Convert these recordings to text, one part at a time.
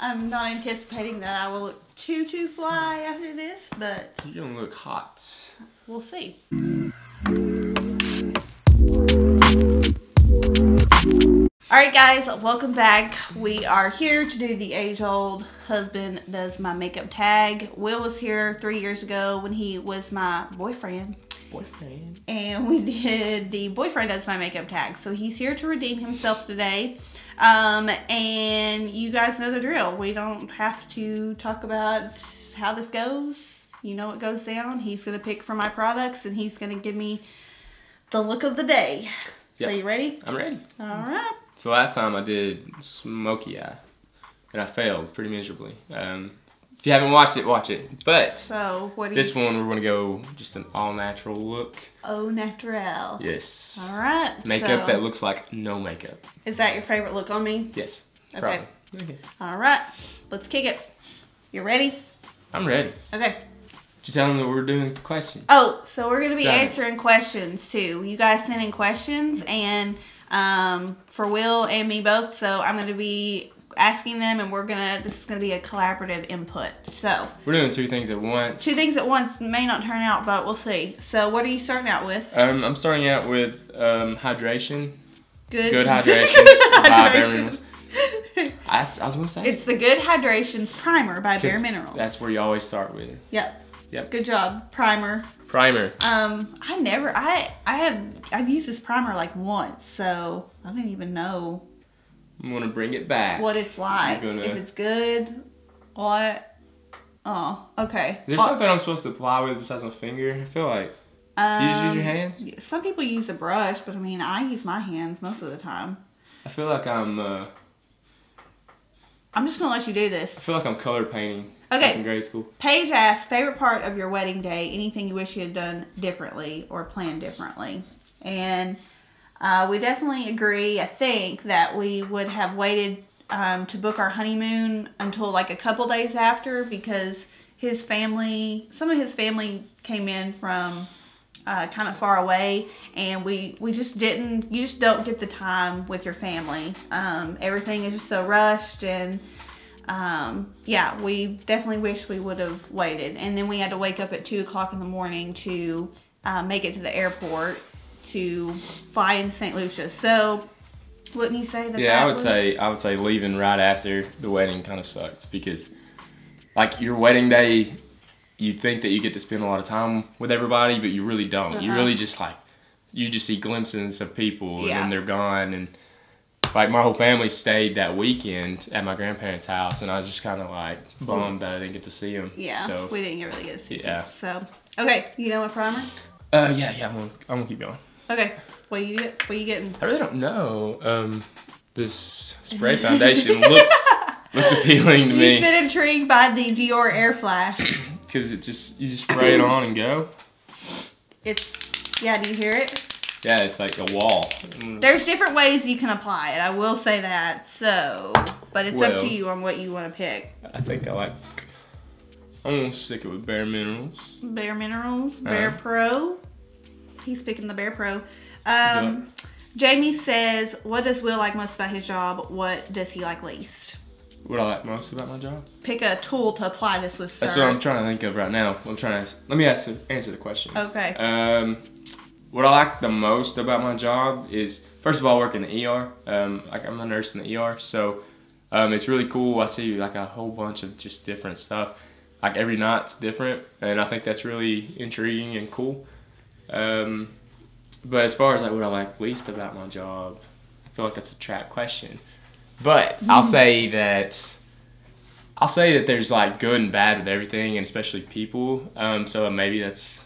I'm not anticipating that I will look too fly after this, but... You don't look hot. We'll see. Alright guys, welcome back. We are here to do the age-old husband does my makeup tag. Will was here 3 years ago when he was my boyfriend. And we did the boyfriend does my makeup tag. So he's here to redeem himself today. And you guys know the drill. We don't have to talk about how this goes. You know what goes down. He's going to pick from my products and he's going to give me the look of the day. Yep. So you ready? I'm ready. All right. So last time I did smoky eye and I failed pretty miserably. If you haven't watched it, watch it. But so what this one we're gonna go just an all natural look. Au naturel. Yes. All right. Makeup that looks like no makeup. Is that your favorite look on me? Yes. Okay. Okay. All right. Let's kick it. You ready? I'm ready. Okay. Did you tell them that we're doing questions? Oh, so we're gonna be answering questions too. You guys sent in questions and for Will and me both. So I'm gonna be asking them, and this is gonna be a collaborative input. So we're doing two things at once. Two things at once may not turn out, but we'll see. So what are you starting out with? I'm starting out with hydration. Good hydration. By Bare Minerals. I was gonna say it's the Good Hydrations Primer by Bare Minerals. That's where you always start with. Yep. Yep. Good job. Primer. I've used this primer like once, so I don't even know. I'm gonna bring it back. What it's like. If it's good. What? Oh, okay. There's something I'm supposed to apply with besides my finger. I feel like. Do you just use your hands? Some people use a brush, but I mean, I use my hands most of the time. I feel like I'm just gonna let you do this. I feel like I'm color painting. Okay. Like in grade school. Paige asked, favorite part of your wedding day, anything you wish you had done differently or planned differently. And we definitely agree, I think, that we would have waited to book our honeymoon until like a couple days after, because some of his family came in from kind of far away, and we just didn't, you just don't get the time with your family. Everything is just so rushed, and yeah, we definitely wish we would have waited. And then we had to wake up at 2 o'clock in the morning to make it to the airport to fly into St. Lucia. So wouldn't you say that? Yeah, I would say leaving right after the wedding kind of sucked, because like your wedding day, you think that you get to spend a lot of time with everybody, but you really don't. You really just you just see glimpses of people and then they're gone. And like my whole family stayed that weekend at my grandparents' house, and I was just kind of like bummed that I didn't get to see them. Yeah, so we didn't really get to see them. So okay, you know what primer? Yeah, I'm gonna keep going. Okay, what you getting? I really don't know. This spray foundation looks appealing to me. You've been intrigued by the Dior Air Flash. Because you just spray it on and go. Yeah, do you hear it? Yeah, it's like a wall. There's different ways you can apply it, I will say that. So, but it's up to you on what you want to pick. I think I'm gonna stick it with Bare Minerals. Bare Minerals, Bare Pro. He's picking the Bare Pro. Jamie says, what does Will like most about his job? What does he like least? What I like most about my job? Pick a tool to apply this with, sir. That's what I'm trying to think of right now. Let me answer the question. Okay. What I like the most about my job is, first of all, I work in the ER. Like I'm a nurse in the ER, so it's really cool. I see like a whole bunch of just different stuff. Like every night's different, and I think that's really intriguing and cool. But as far as like what I like least about my job, I feel like that's a trap question. But I'll say that there's like good and bad with everything, and especially people. So maybe is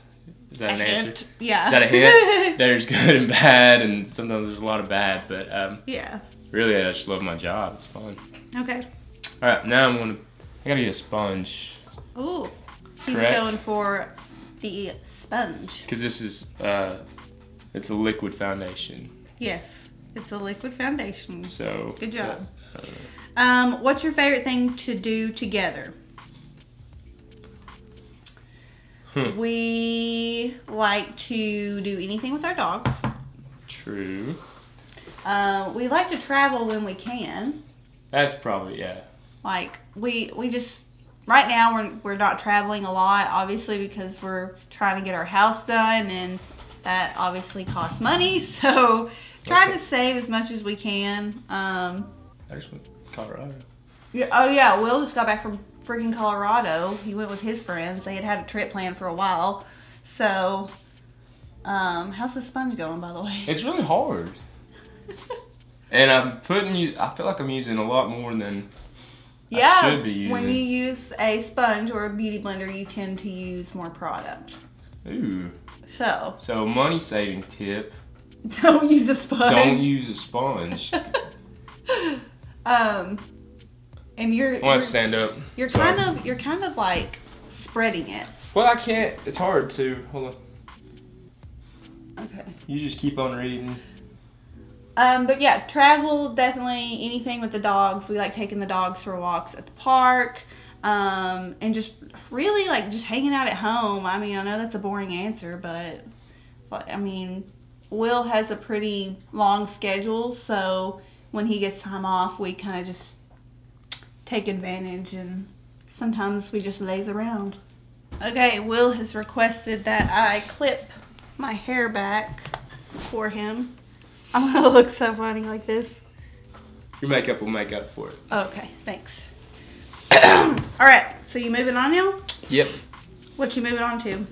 that an answer? Yeah. Is that a hint? There's good and bad, and sometimes there's a lot of bad. But yeah. Really, I just love my job. It's fun. Okay. All right, now I gotta get a sponge. Ooh, he's going for the sponge. Because this is it's a liquid foundation. Yes. It's a liquid foundation. So good job. What's your favorite thing to do together? We like to do anything with our dogs. True. We like to travel when we can. That's probably, yeah. Like, we just, right now we're not traveling a lot, obviously, because we're trying to get our house done, and that obviously costs money, so trying to save as much as we can. I just went to Colorado. Yeah, oh yeah, Will just got back from freaking Colorado. He went with his friends. They had a trip planned for a while. So, how's the sponge going, by the way? It's really hard. And I feel like I'm using a lot more than I should be using. When you use a sponge or a beauty blender, you tend to use more product. Ooh. So money saving tip. Don't use a sponge. Don't use a sponge. And you're. I want to stand up. You're kind of like spreading it. Well, I can't. It's hard to. Hold on. Okay. You just keep on reading. But yeah, travel, definitely anything with the dogs. We like taking the dogs for walks at the park. And just really like just hanging out at home. I mean, I know that's a boring answer, but I mean, Will has a pretty long schedule, so when he gets time off, we kind of just take advantage, and sometimes we just laze around. Okay, Will has requested that I clip my hair back for him. I'm gonna look so funny like this. Your makeup will make up for it. Okay, thanks. Alright, so you moving on now? Yep. What you moving on to?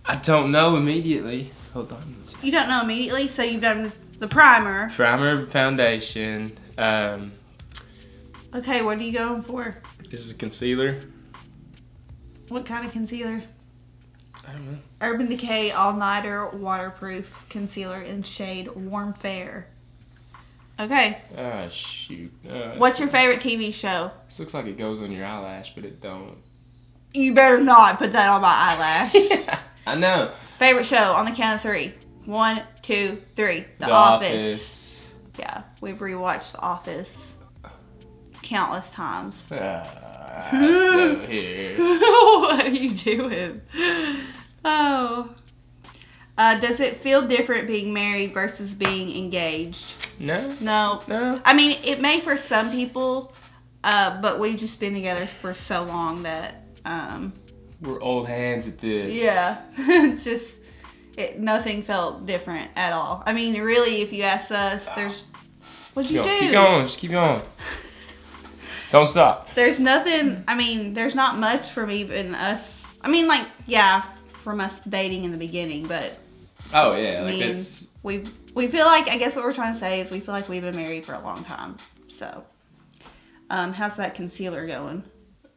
I don't know immediately. Hold on. You don't know immediately, so you've done the primer. Primer, foundation. Okay, what are you going for? This is a concealer. What kind of concealer? I don't know. Urban Decay All Nighter Waterproof Concealer in shade Warm Fair. Okay. Ah, shoot. What's your favorite TV show? This looks like it goes on your eyelash, but it don't. You better not put that on my eyelash. Yeah, I know. Favorite show on the count of 3. 1, 2, 3. The Office. Yeah, we've rewatched The Office countless times. No here. What are you doing? Oh. Does it feel different being married versus being engaged? No. No. I mean, it may for some people, but we've just been together for so long that... We're old hands at this. Yeah. It's just... nothing felt different at all. I mean, really, if you ask us, there's... What'd you do? Keep going. Just keep going. Don't stop. There's nothing... I mean, there's not much from even us... I mean, like, yeah, from us dating in the beginning, but... Oh, yeah. Like, it's... We feel like... I guess what we're trying to say is we feel like we've been married for a long time. So, how's that concealer going?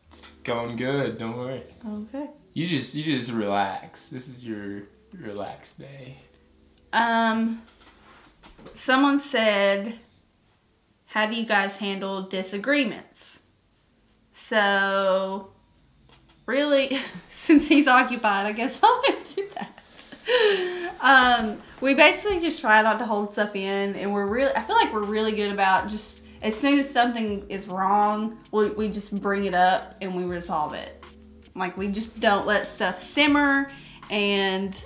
It's going good. Don't worry. Okay. You just relax. This is your relaxed day. Someone said, how do you guys handle disagreements? So, really, since he's occupied, I guess I'll do that. We basically just try not to hold stuff in, and I feel like we're really good about just, as soon as something is wrong, we just bring it up and we resolve it. Like, we just don't let stuff simmer, and...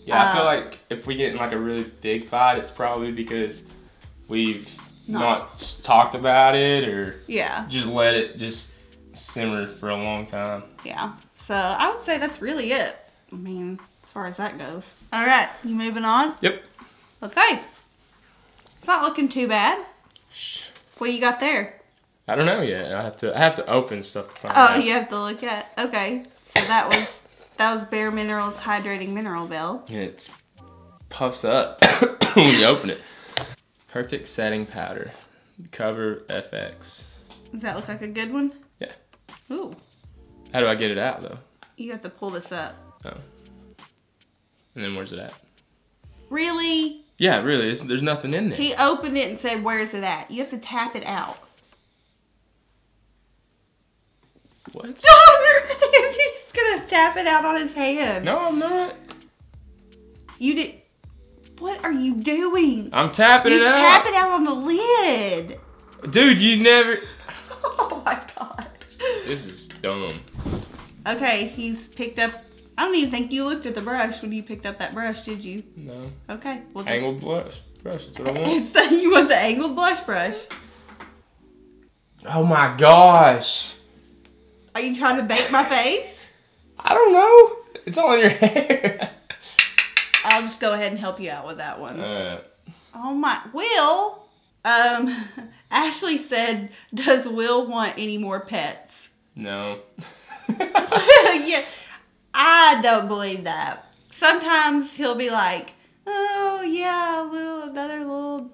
Yeah, I feel like if we get in like a really big fight, it's probably because we've not talked about it, or just let it just simmer for a long time. Yeah, so I would say that's really it. I mean, as far as that goes. All right, you moving on? Yep. Okay. It's not looking too bad. What do you got there? I don't know yet. I have to open stuff to find out. Oh, you have to look at. Okay, so that was Bare Minerals Hydrating Mineral Bell. It puffs up when you open it. Perfect setting powder. Cover FX. Does that look like a good one? Yeah. Ooh. How do I get it out though? You have to pull this up. Oh. And then where's it at? Really? Yeah, really. There's nothing in there. He opened it and said, "Where's it at?" You have to tap it out. What? He's gonna tap it out on his hand. No, I'm not. You did. What are you doing? I'm tapping it out. You tap it out on the lid. Dude, you never. Oh my gosh. This is dumb. Okay, he's picked up. I don't even think you looked at the brush when you picked up that brush, did you? No. Okay. Well, angled brush. That's what I want. You want the angled blush brush? Oh my gosh. Are you trying to bake my face? I don't know. It's all in your hair. I'll just go ahead and help you out with that one. Alright. Oh my, Will. Ashley said, does Will want any more pets? No. Yeah, I don't believe that. Sometimes he'll be like, oh yeah, another little,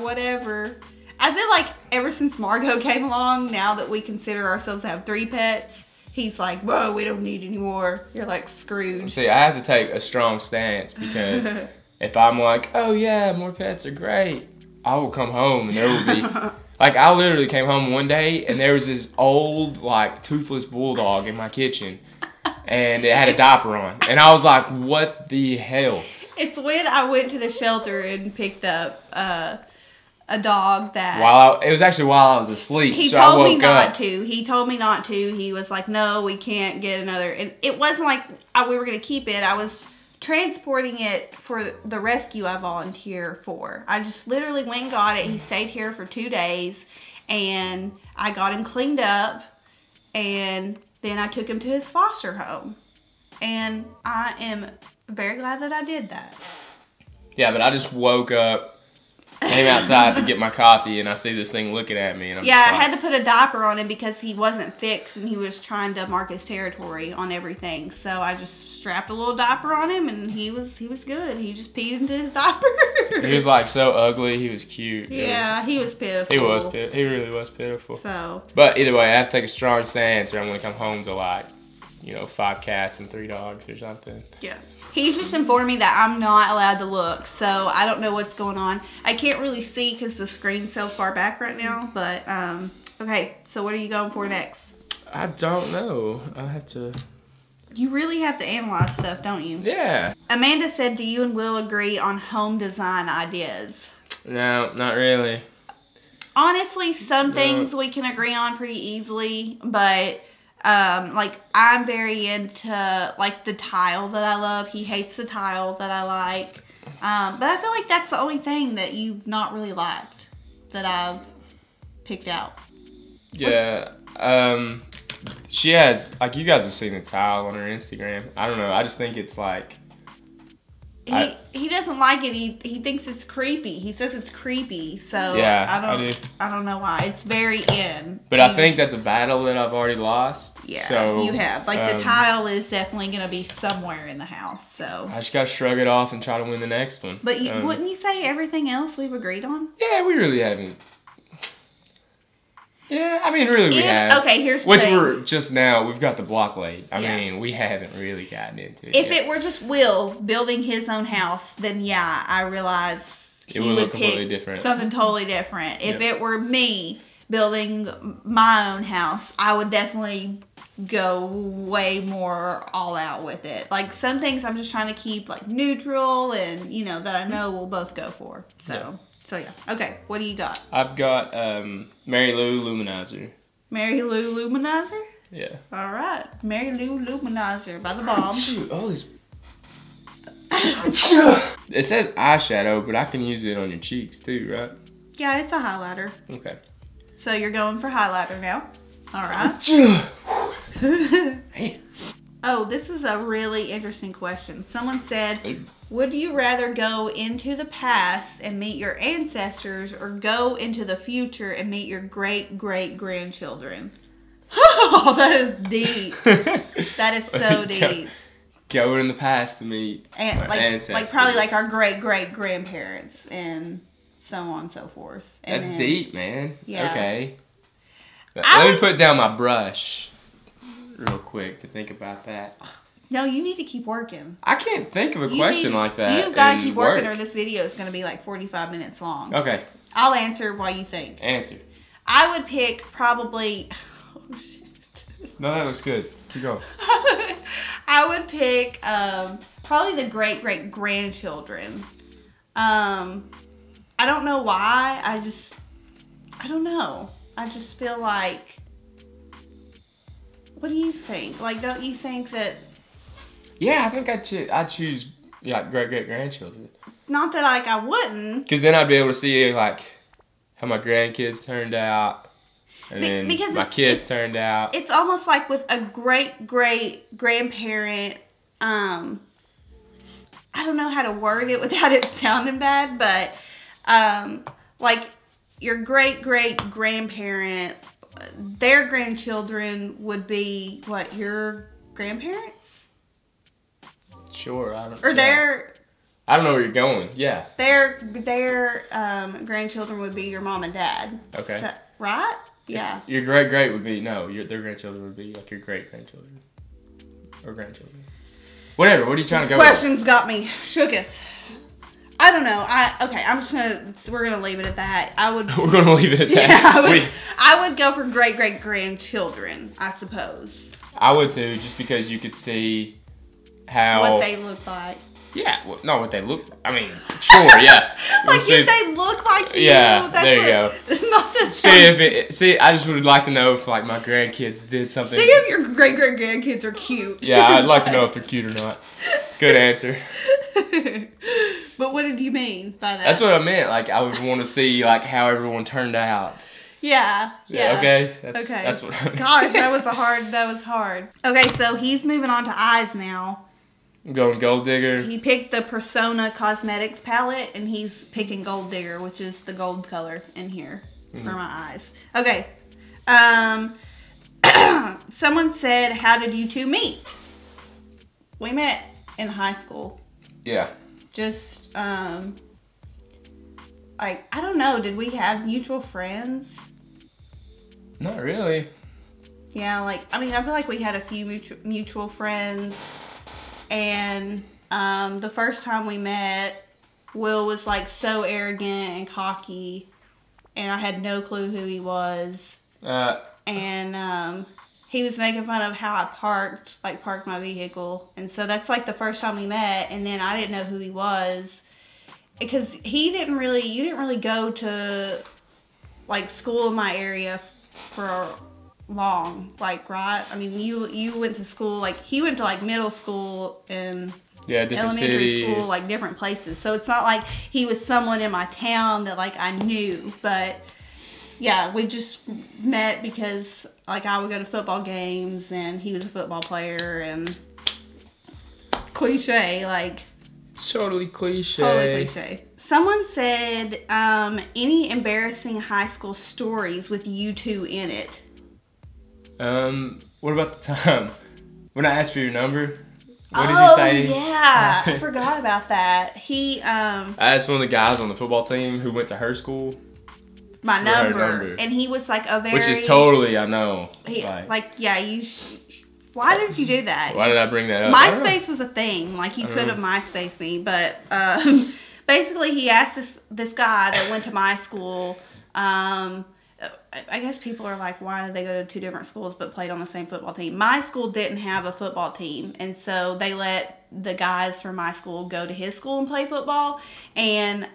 whatever. I feel like ever since Margot came along, now that we consider ourselves to have 3 pets, he's like, whoa, we don't need any more. You're like Scrooge. See, I have to take a strong stance because if I'm like, oh yeah, more pets are great, I will come home and there will be, like I literally came home one day and there was this old, like toothless bulldog in my kitchen and it had a diaper on. And I was like, what the hell? It's when I went to the shelter and picked up a dog that... It was actually while I was asleep, He so I told me woke not up. to. He told me not to. He was like, no, we can't get another. And it wasn't like we were going to keep it. I was transporting it for the rescue I volunteer for. I just literally went and got it. He stayed here for 2 days, and I got him cleaned up, and then I took him to his foster home. And I am very glad that I did that. Yeah, but I just woke up, came outside to get my coffee, and I see this thing looking at me, and I'm Yeah, just I like, had to put a diaper on him because he wasn't fixed and he was trying to mark his territory on everything. So I just strapped a little diaper on him and he was good. He just peed into his diaper. He was like so ugly. He was cute. Yeah, he was pitiful. He really was pitiful. So. But either way, I have to take a strong stance or I'm going to come home to like, 5 cats and 3 dogs or something. Yeah. He's just informed me that I'm not allowed to look, so I don't know what's going on. I can't really see because the screen's so far back right now, but, okay, so what are you going for next? I don't know. I have to... You really have to analyze stuff, don't you? Yeah. Amanda said, do you and Will agree on home design ideas? No, not really. Honestly, some things we can agree on pretty easily, but... like I'm very into like the tile that I love. He hates the tile that I like. But I feel like that's the only thing that you've not really liked that I've picked out. Yeah. She has, like, you guys have seen the tile on her Instagram. I don't know. I just think it's like... He doesn't like it. He thinks it's creepy. He says it's creepy. So yeah, I don't know why. It's very in. But I think that's a battle that I've already lost. Yeah, so, you have. Like the tile is definitely going to be somewhere in the house. So I just got to shrug it off and try to win the next one. But wouldn't you say everything else we've agreed on? Yeah, we really haven't. Yeah, I mean, really we have. Okay, here's the Which thing. we're just now, we've got the block laid. I mean, we haven't really gotten into it If yet. it were just Will building his own house, then yeah, I realize he would look pick completely different. something totally different. If it were me building my own house, I would definitely go way more all out with it. Like some things I'm just trying to keep like neutral and, that I know we'll both go for. So yeah. Okay, what do you got? I've got Mary Lou Luminizer. Mary Lou Luminizer? Yeah. All right. Mary Lou Luminizer by the bomb. Shoot, all this. It says eyeshadow, but I can use it on your cheeks too, right? Yeah, it's a highlighter. Okay. So you're going for highlighter now. All right. Oh, this is a really interesting question. Someone said, would you rather go into the past and meet your ancestors or go into the future and meet your great-great-grandchildren? Oh, that is deep. That is so deep. Go in the past to meet our ancestors. Like probably like our great-great-grandparents and so on and so forth. And That's deep, man. Yeah. Okay. Let me put down my brush real quick to think about that. No, you need to keep working. I can't think of a question like that. You've got to keep working or this video is going to be like 45 minutes long. Okay. I'll answer while you think. Answer. I would pick probably... Oh, shit. No, that looks good. Keep going. I would pick probably the great-great-grandchildren. I don't know why. I don't know. I just feel like... What do you think? Like, don't you think that... Yeah, I think I'd choose great-great-grandchildren. Not that, like, I wouldn't. Because then I'd be able to see, like, how my grandkids turned out. And then because my kids turned out. It's almost like with a great-great-grandparent, I don't know how to word it without it sounding bad, but like your great-great-grandparent, their grandchildren would be what, your grandparents? Sure, I don't. Or their. I don't know where you're going. Yeah. Their grandchildren would be your mom and dad. Okay. So, right? Yeah. Your great would be their grandchildren would be like your great grandchildren or grandchildren. Whatever. What are you trying to go? Questions got me shooketh. I don't know. We're gonna leave it at that. We're gonna leave it at that. Yeah, I would go for great grandchildren, I suppose. I would too, just because you could see how what they look like. Yeah, well, no, what they look. I mean, sure, yeah. Like if they look like you. Yeah, there you go. Not the See, I just would like to know if like my grandkids did something. See if your great grandkids are cute. Yeah, I'd like to know if they're cute or not. Good answer. But what did you mean by that? That's what I meant. Like I would want to see like how everyone turned out. Yeah. Okay. That's what I meant. Gosh, that was hard. Okay, so he's moving on to eyes now. I'm going Gold Digger. He picked the Persona Cosmetics palette, and he's picking Gold Digger, which is the gold color in here for my eyes. Okay. Someone said, how did you two meet? We met in high school. Yeah. Just, I don't know. Did we have mutual friends? Not really. Yeah, I feel like we had a few mutual friends. And the first time we met, Will was so arrogant and cocky, and I had no clue who he was. And he was making fun of how I parked my vehicle, and so that's the first time we met. And then I didn't know who he was because you didn't really go to school in my area for long, right? I mean, you went to school, he went to middle school and elementary school, different places. So it's not like he was someone in my town that I knew. But yeah, we just met because I would go to football games and he was a football player, and cliche, totally cliche. Totally cliche. Someone said, any embarrassing high school stories with you two in it? What about the time when I asked for your number? What did you say? Oh, yeah. I forgot about that. I asked one of the guys on the football team who went to her school. My number. And he was a very... Which is totally, I know. Why did you do that? Why did I bring that up? MySpace was a thing. You could have MySpaced me. But basically, he asked this guy that went to my school... I guess people are why did they go to two different schools but played on the same football team? My school didn't have a football team, and so they let the guys from my school go to his school and play football. And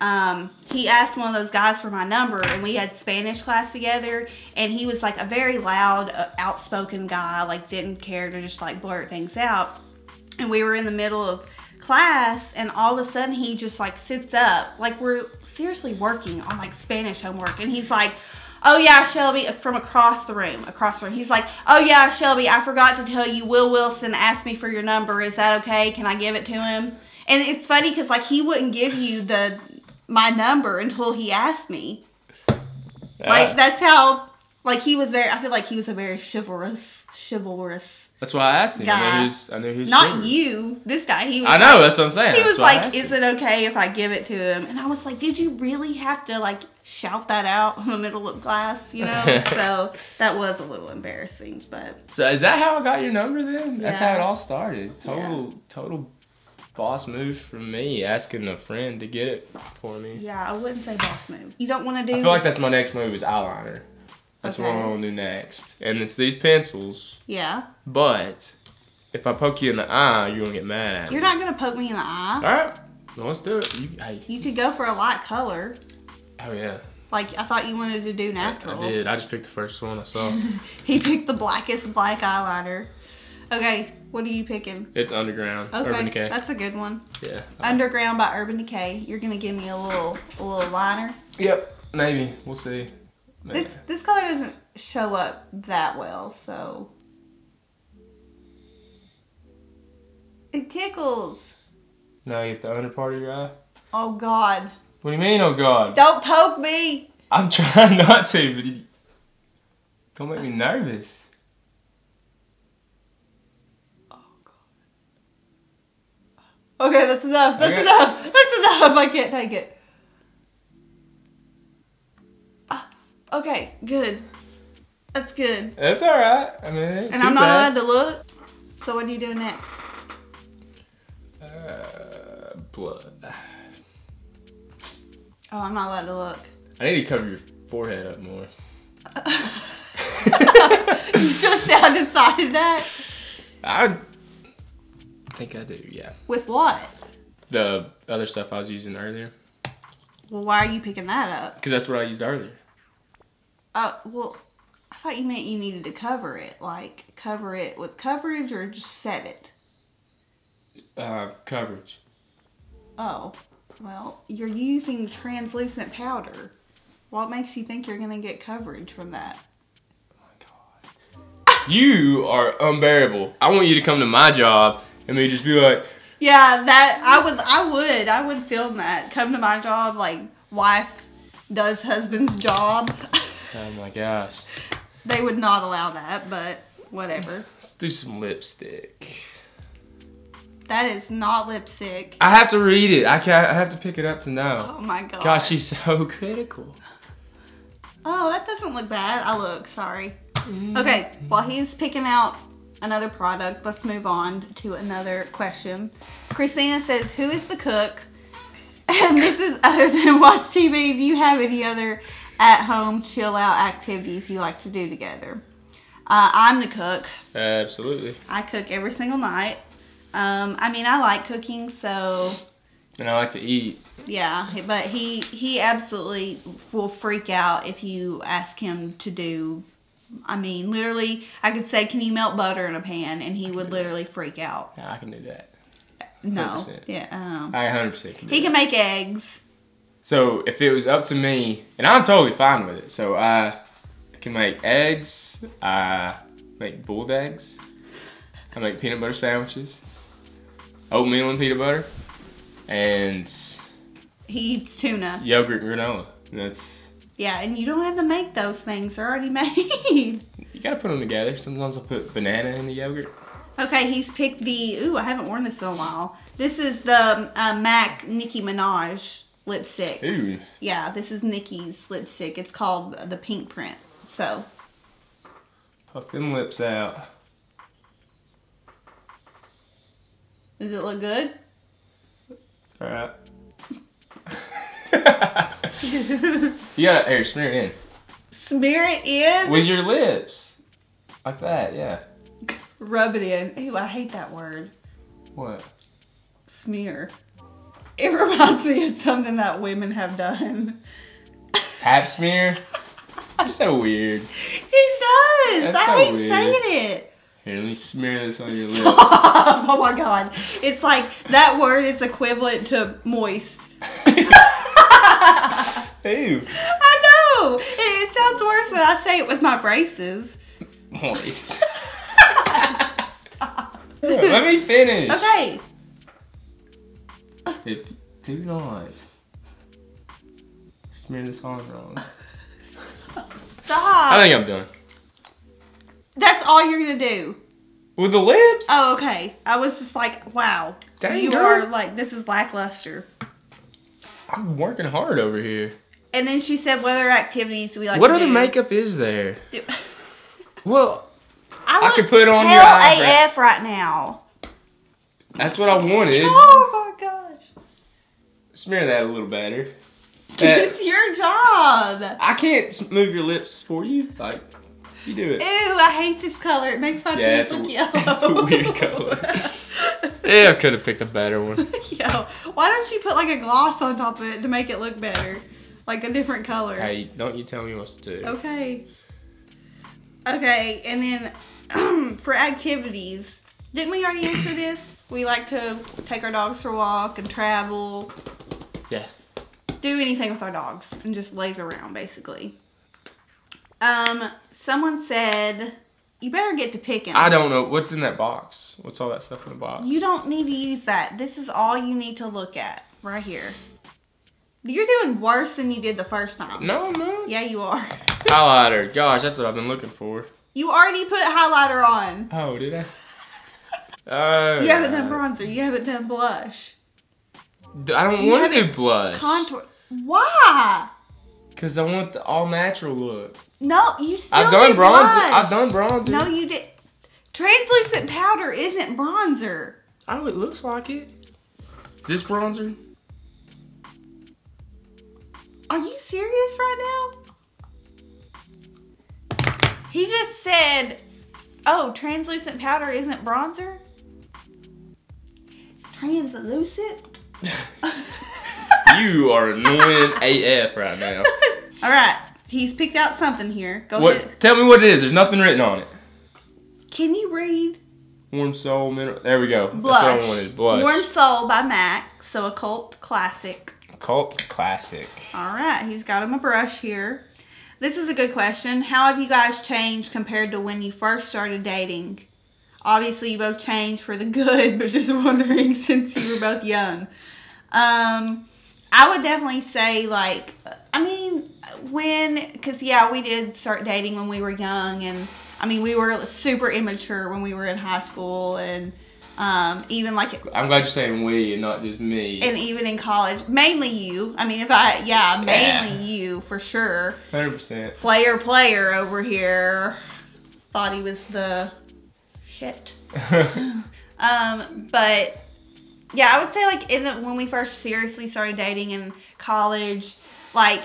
he asked one of those guys for my number, and we had Spanish class together, and he was a very loud, outspoken guy, didn't care to just blurt things out. And we were in the middle of class, and all of a sudden he just sits up, we're seriously working on Spanish homework, and he's oh yeah, Shelby, from across the room. He's oh yeah, Shelby, I forgot to tell you, Will Wilson asked me for your number. Is that okay? Can I give it to him? And it's funny because he wouldn't give you my number until he asked me. That's how, he was very, I feel he was a very chivalrous. That's why I asked him. Guy. I knew who's Not you. This guy. He was I know. That's what I'm saying. He was is it okay if I give it to him? And I was did you really have to shout that out in the middle of class? So that was a little embarrassing. But so is that how I got your number then? That's how it all started. Total boss move from me, asking a friend to get it for me. Yeah, I wouldn't say boss move. You don't want to do... I feel that's my next move is eyeliner. That's what I'm going to do next. And it's these pencils. Yeah. But if I poke you in the eye, you're going to get mad at me. You're not going to poke me in the eye. All right. Well, let's do it. You could go for a light color. Oh, yeah. I thought you wanted to do natural. I did. I just picked the first one I saw. He picked the blackest black eyeliner. Okay, what are you picking? It's Underground. Okay, Urban Decay. That's a good one. Yeah. Underground by Urban Decay. You're going to give me a little liner? Yep. Maybe. We'll see. This color show up that well, so. It tickles. Now you get the under part of your eye? Oh, God. What do you mean, oh, God? Don't poke me. I'm trying not to, but don't make me nervous. Oh, God. Okay, that's enough. That's Okay. enough. That's enough. I can't take it. Okay, good. That's good. That's all right. I mean, it ain't And too I'm not bad. allowed to look. So what do you do next? Blood. Oh, I'm not allowed to look. I need to cover your forehead up more. You just now decided that? I think I do, yeah. With what? The other stuff I was using earlier. Well, why are you picking that up? Because that's what I used earlier. Well, I thought you meant you needed to cover it. Like, cover it with coverage or just set it? Coverage. Oh, well, you're using translucent powder. What makes you think you're going to get coverage from that? Oh my God. You are unbearable. I want you to come to my job and me just be like, Yeah, that, I would film that. Come to my job, like, wife does husband's job. oh my gosh. They would not allow that, but whatever. Let's do some lipstick. That is not lipstick. I have to read it. I have to pick it up to know. Oh my God. Gosh, she's so critical. Oh, that doesn't look bad. I look, sorry. Okay, while he's picking out another product, let's move on to another question. Christina says, who is the cook? And this is other than watch TV. Do you have any other at-home chill-out activities you like to do together? I'm the cook. Absolutely. I cook every single night. I mean, I like cooking, so... And I like to eat. Yeah, but he absolutely will freak out if you ask him to do... I mean, literally, I could say, can you melt butter in a pan? And he would literally freak out. Yeah, I can do that. 100%. No. Yeah. I 100% can do He that. can make eggs. So if it was up to me, and I'm totally fine with it. So I can make eggs. I make boiled eggs. I make peanut butter sandwiches. Oatmeal and peanut butter. And He eats tuna. yogurt and granola. And that's... Yeah, and you don't have to make those things. They're already made. You gotta put them together. Sometimes I'll put banana in the yogurt. Okay, he's picked the... Ooh, I haven't worn this in a while. This is the MAC Nicki Minaj lipstick. Ooh. Yeah, this is Nicki's lipstick. It's called the Pink Print. So. Puff them lips out. Does it look good? Alright. You gotta, here, smear it in. Smear it in? With your lips. Like that, yeah. Rub it in. Ew, I hate that word. What? Smear. It reminds me of something that women have done. Pap smear? You're so weird. It does. That's I so hate weird. saying it. Here, let me smear this on your lips. Oh my God. It's like that word is equivalent to moist. Ew. I know. It sounds worse when I say it with my braces. Moist. Let me finish. Okay. Do not smear this on wrong. Stop. I think I'm done. That's all you're going to do. With the lips? Oh, okay. I was just like, wow. Dang, you girl. are like, this is lackluster. I'm working hard over here. And then she said, what other activities we like What to other do? makeup is there? Well, I look could put on your hell eyebrow. AF right now. That's what I wanted. Oh my gosh. Smear that a little better. It's your job. I can't move your lips for you. Like, you do it. Ew, I hate this color. It makes my teeth look yellow. It's a weird color. Yeah, I could have picked a better one. Yo, why don't you put like a gloss on top of it to make it look better? Like a different color. Hey, don't you tell me what to do. Okay. Okay, and then for activities, didn't we already answer this? We like to take our dogs for a walk and travel. Yeah. Do anything with our dogs and just laze around, basically. Someone said, you better get to picking. I don't know. What's in that box? What's all that stuff in the box? You don't need to use that. This is all you need to look at right here. You're doing worse than you did the first time. No, I'm not. Yeah, you are. Highlighter. Gosh, that's what I've been looking for. You already put highlighter on. Oh, did I? You haven't done bronzer. You haven't done blush. I don't want to do blush. Contour. Why? Because I want the all natural look. No, you still I've done did bronzer. blush. I've done bronzer. No, you did. Translucent powder isn't bronzer. Oh, it looks like it. Is this bronzer? Are you serious right now? He just said, oh, translucent powder isn't bronzer? Translucent? You are annoying AF right now. All right. He's picked out something here. Go ahead. Tell me what it is. There's nothing written on it. Can you read? Warm Soul Mineral. There we go. Blush. That's what I wanted. Blush. Warm Soul by MAC. So a cult classic. Cult classic. All right. He's got him a brush here. This is a good question. How have you guys changed compared to when you first started dating? Obviously, you both changed for the good, but just wondering since you were both young. I would definitely say, like, I mean, because, yeah, we did start dating when we were young, and, I mean, we were super immature when we were in high school, and even, like... I'm glad you're saying we and not just me. And even in college. Mainly you. I mean, mainly you, for sure. 100%. Player over here. Thought he was the shit. But... yeah, I would say, like, when we first seriously started dating in college, like,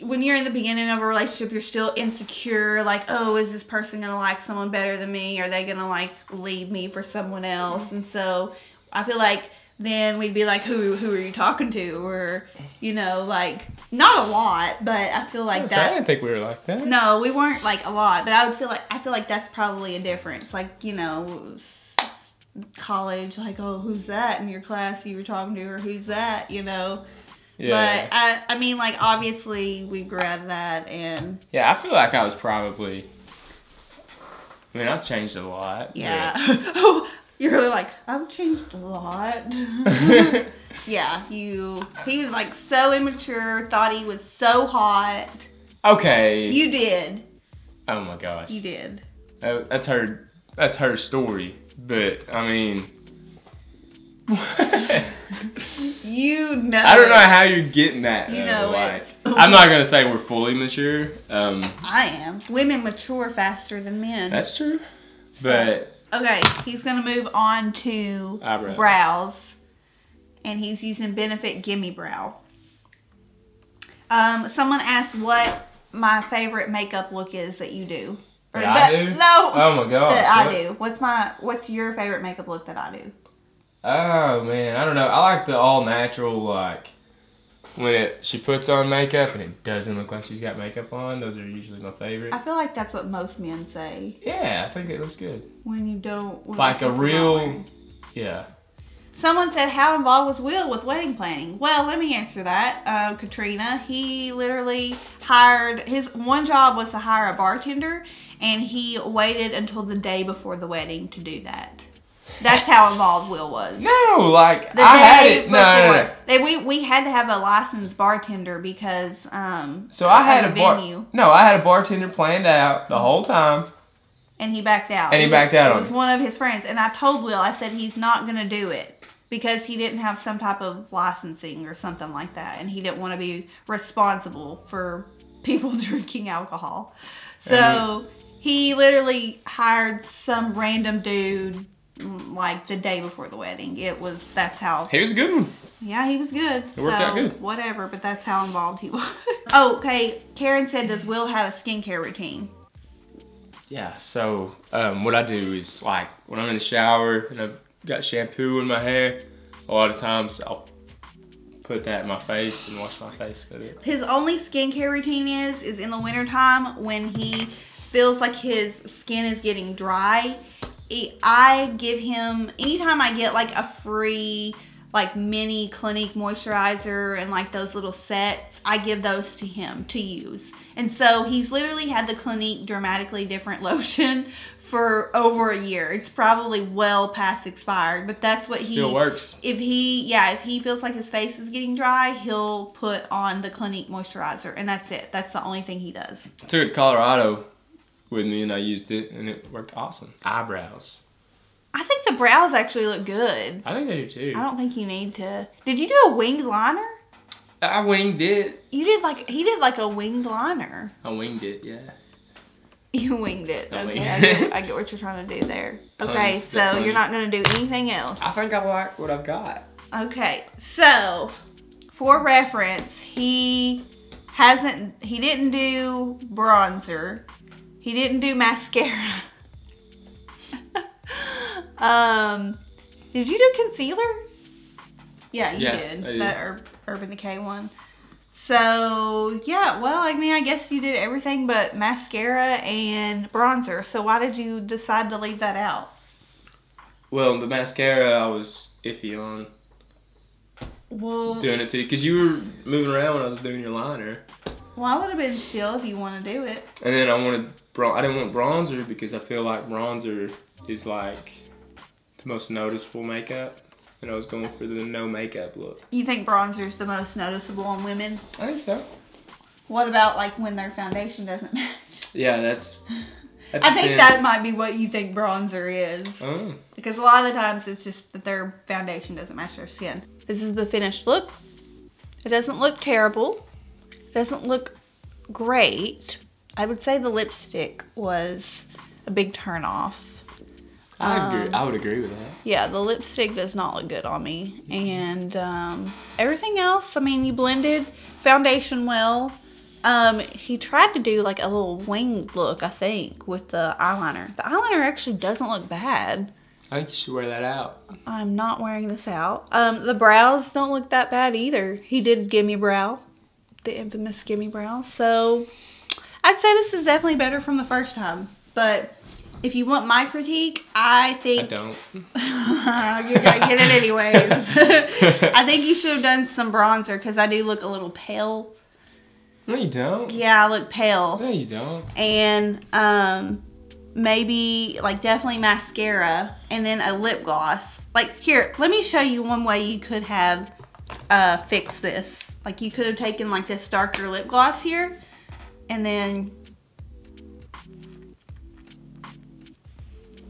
when you're in the beginning of a relationship, you're still insecure. Like, oh, is this person going to like someone better than me? Are they going to, like, leave me for someone else? And so I feel like then we'd be like, who are you talking to? Or, you know, like, not a lot, but I feel like that. I didn't think we were like that. No, we weren't, like, a lot. But I feel like that's probably a difference. Like, you know, college, like, oh, who's that in your class you were talking to, or who's that, you know? Yeah. But I mean, like, obviously we grew out of that, and yeah, I feel like I was probably, I mean, I've changed a lot. Yeah. Oh, you're really like, I've changed a lot. Yeah, he was like so immature, thought he was so hot. Okay. You did. Oh my gosh. You did. That's her story. But, I mean... You know I don't know how you're getting that. You know like, it. I'm not going to say we're fully mature. I am. Women mature faster than men. That's true. But... okay, he's going to move on to brows. And he's using Benefit Gimme Brow. Someone asked what my favorite makeup look is that you do. I do? No. Oh my gosh. That I do. What's your favorite makeup look that I do? Oh man, I don't know. I like the all natural, like when she puts on makeup and it doesn't look like she's got makeup on. Those are usually my favorite. I feel like that's what most men say. Yeah, I think it looks good. When you don't like a real, yeah. Someone said, how involved was Will with wedding planning? Well, let me answer that. Katrina, he literally his one job was to hire a bartender, and he waited until the day before the wedding to do that. That's how involved Will was. No, like, I had it. No. We had to have a licensed bartender because, so I had a venue. No, I had a bartender planned out the whole time. And he backed out. And he backed out on it. It was one of his friends. And I told Will, I said he's not going to do it. Because he didn't have some type of licensing or something like that. And he didn't want to be responsible for people drinking alcohol. So he literally hired some random dude like the day before the wedding. That's how. He was a good one. Yeah, he was good. It worked out good. Whatever, but that's how involved he was. Oh, okay. Karen said, does Will have a skincare routine? Yeah, so what I do is like when I'm in the shower and I've got shampoo in my hair, a lot of times I'll put that in my face and wash my face with it. His only skincare routine is in the wintertime when he feels like his skin is getting dry. I give him, anytime I get like a free like mini Clinique moisturizer and like those little sets, I give those to him to use. And so he's literally had the Clinique Dramatically Different lotion for over a year. It's probably well past expired, but that's what Still works. If he feels like his face is getting dry, he'll put on the Clinique moisturizer, and that's it. That's the only thing he does. I took it to Colorado with me and I used it and it worked awesome. Eyebrows. I think the brows actually look good. I think they do too. I don't think you need to. Did you do a winged liner? I winged it. He did like a winged liner. I winged it, yeah. You winged it. I Okay, winged I get what you're trying to do there. Okay, so you're not going to do anything else. I think I like what I've got. Okay, so for reference, he didn't do bronzer. He didn't do mascara. Did you do concealer? Yeah, you did. That Urban Decay one. So, yeah, well, I mean, I guess you did everything but mascara and bronzer. So why did you decide to leave that out? Well, the mascara I was iffy on. Well, doing it too, because you were moving around when I was doing your liner. Well, I would have been still if you want to do it. And then I didn't want bronzer because I feel like bronzer is like the most noticeable makeup. And I was going for the no makeup look. You think bronzer is the most noticeable on women? I think so. What about like when their foundation doesn't match? Yeah, that's I think that might be what you think bronzer is. Oh. Because a lot of the times it's just that their foundation doesn't match their skin. This is the finished look. It doesn't look terrible. It doesn't look great. I would say the lipstick was a big turn off. I would agree with that. Yeah, the lipstick does not look good on me. And everything else, I mean, you blended foundation well. He tried to do like a little winged look, I think, with the eyeliner. The eyeliner actually doesn't look bad. I think you should wear that out. I'm not wearing this out. The brows don't look that bad either. He did gimme brow. The infamous gimme brow. So, I'd say this is definitely better from the first time. But if you want my critique, I think... I don't. You're going to get it anyways. I think you should have done some bronzer because I do look a little pale. No, you don't. Yeah, I look pale. No, you don't. And maybe, like, definitely mascara and then a lip gloss. Like, here, let me show you one way you could have fixed this. Like, you could have taken, like, this darker lip gloss here and then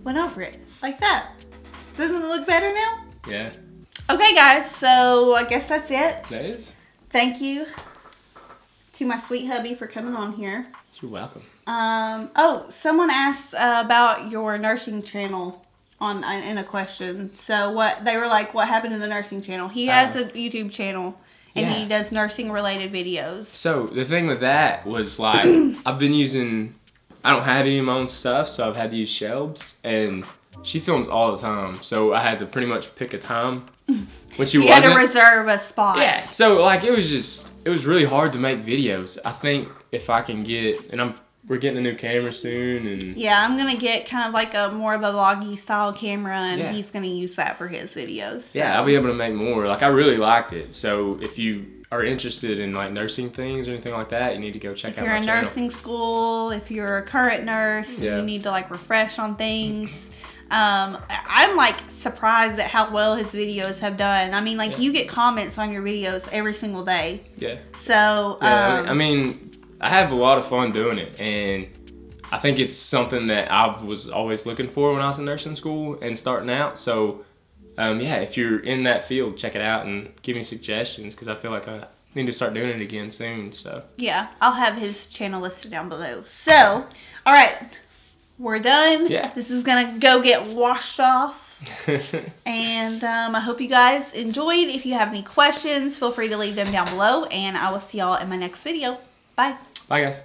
went over it like that. Doesn't it look better now? Yeah. Okay, guys, so I guess that's it. That is. Thank you to my sweet hubby for coming on here. You're welcome. Oh, someone asked about your nursing channel in a question. So they were like, what happened to the nursing channel? He has a YouTube channel and he does nursing related videos. So the thing with that was like, I don't have any of my own stuff, so I've had to use Shelbey's, and she films all the time. So I had to pretty much pick a time when she wasn't. You had to reserve a spot. Yeah. So like it was really hard to make videos. I think if I can get, we're getting a new camera soon, and yeah, I'm gonna get kind of like more of a vloggy style camera, and he's gonna use that for his videos. So. Yeah, I'll be able to make more. Like I really liked it. So if you are interested in like nursing things or anything like that, you need to go check out my channel. If you're in nursing school, if you're a current nurse, and you need to like refresh on things. I'm like surprised at how well his videos have done. I mean, like you get comments on your videos every single day. Yeah. So I mean, I have a lot of fun doing it, and I think it's something that I was always looking for when I was in nursing school and starting out. So yeah, if you're in that field, check it out and give me suggestions, because I feel like I need to start doing it again soon. So yeah, I'll have his channel listed down below. So all right, we're done. Yeah, this is gonna go get washed off. And I hope you guys enjoyed. If you have any questions, feel free to leave them down below, and I will see y'all in my next video. Bye. Bye, guys.